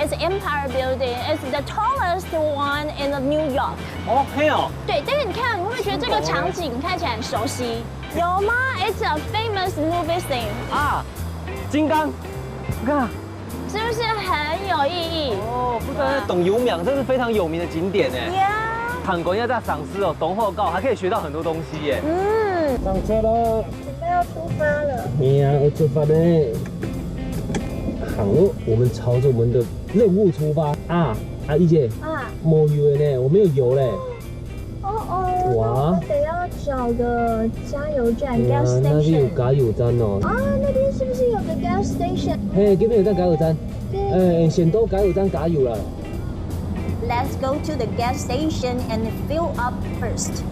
is Empire Building. It's the tallest one in New York. 哦，嘿哦，对，但是你看，你会不会觉得这个场景看起来很熟悉？有吗 ？It's a famous movie scene. 啊，金刚，你看。 是不是很有意义？哦，不然董游淼这是非常有名的景点哎。呀，韩国要在赏识哦，董后告还可以学到很多东西耶。嗯，上车喽！准备要出发了。哎呀，要出发呢。好，我们朝着我们的任务出发啊！阿姨姐，啊，没油呢，我没有油嘞。哦，哇得要找个加油站哎呀 gas 那边有 station。加油站哦。啊，那边是不是有个 gas station？嘿，嗰邊有得加油站。成都加油站加油啦。 Let's go to the gas station and fill up first.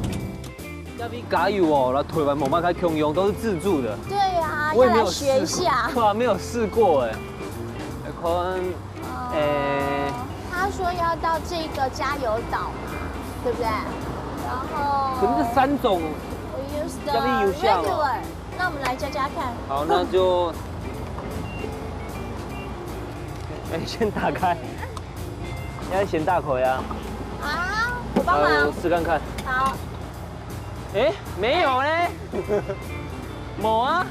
那边加油哦，那台湾某马开穷用都是自助的。对呀，要来我也没有学一下。对啊，没有试过哎。可能，他说要到这个加油岛嘛，对不对？然后可能这3种。 we use the 要不要油下吗 regular。那我们来加加看。好，那就，哎，先打开。你要咸大口呀？啊，我帮忙。试看看。好，哎，没有呢。某啊，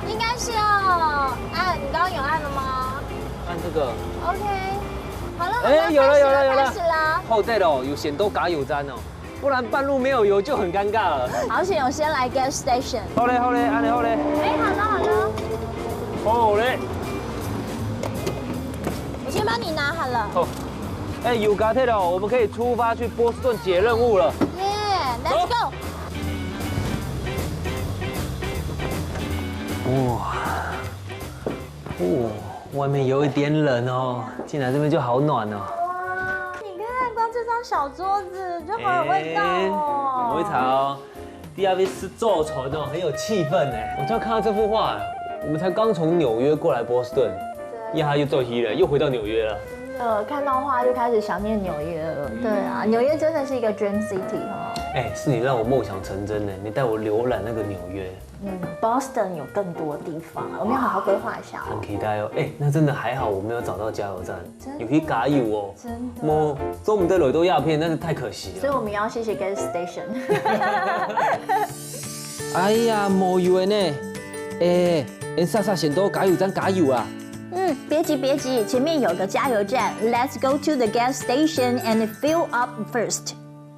应该是要按，你刚刚有按了吗按这个。 ？OK，好了，哎，有了有了有了开始啦。后对了，有咸豆加油站哦，不然半路没有油就很尴尬了。好险，我先来 gas station。好嘞好嘞，安尼好嘞。哎，好了好了，好嘞。我先帮你拿好了。好。哎，油加退了，我们可以出发去波士顿解任务了。耶 ，Let's go。哇，哦，外面有一点冷哦，进来这边就好暖哦。哇，你看，光这张小桌子就好有味道哦。我会查哦。第二杯吃皱唇哦，很有气氛哎。我就要看到这幅画，我们才刚从纽约过来波士顿，呀又走西了，又回到纽约了。看到花就开始想念纽约了。对啊，纽约真的是一个 dream city 哈。哎，是你让我梦想成真呢，你带我浏览那个纽约。Boston 有更多地方，我们要好好规划一下哦。很期待哦。哎，那真的还好，我没有找到加油站，有去加油哦。真的。我中午在雷都鸦片，那是太可惜了。所以我们要谢谢 gas station。哎呀，没油的呢。哎，莎莎先到加油站加油啊！别急别急，前面有个加油站。Let's go to the gas station and fill up first.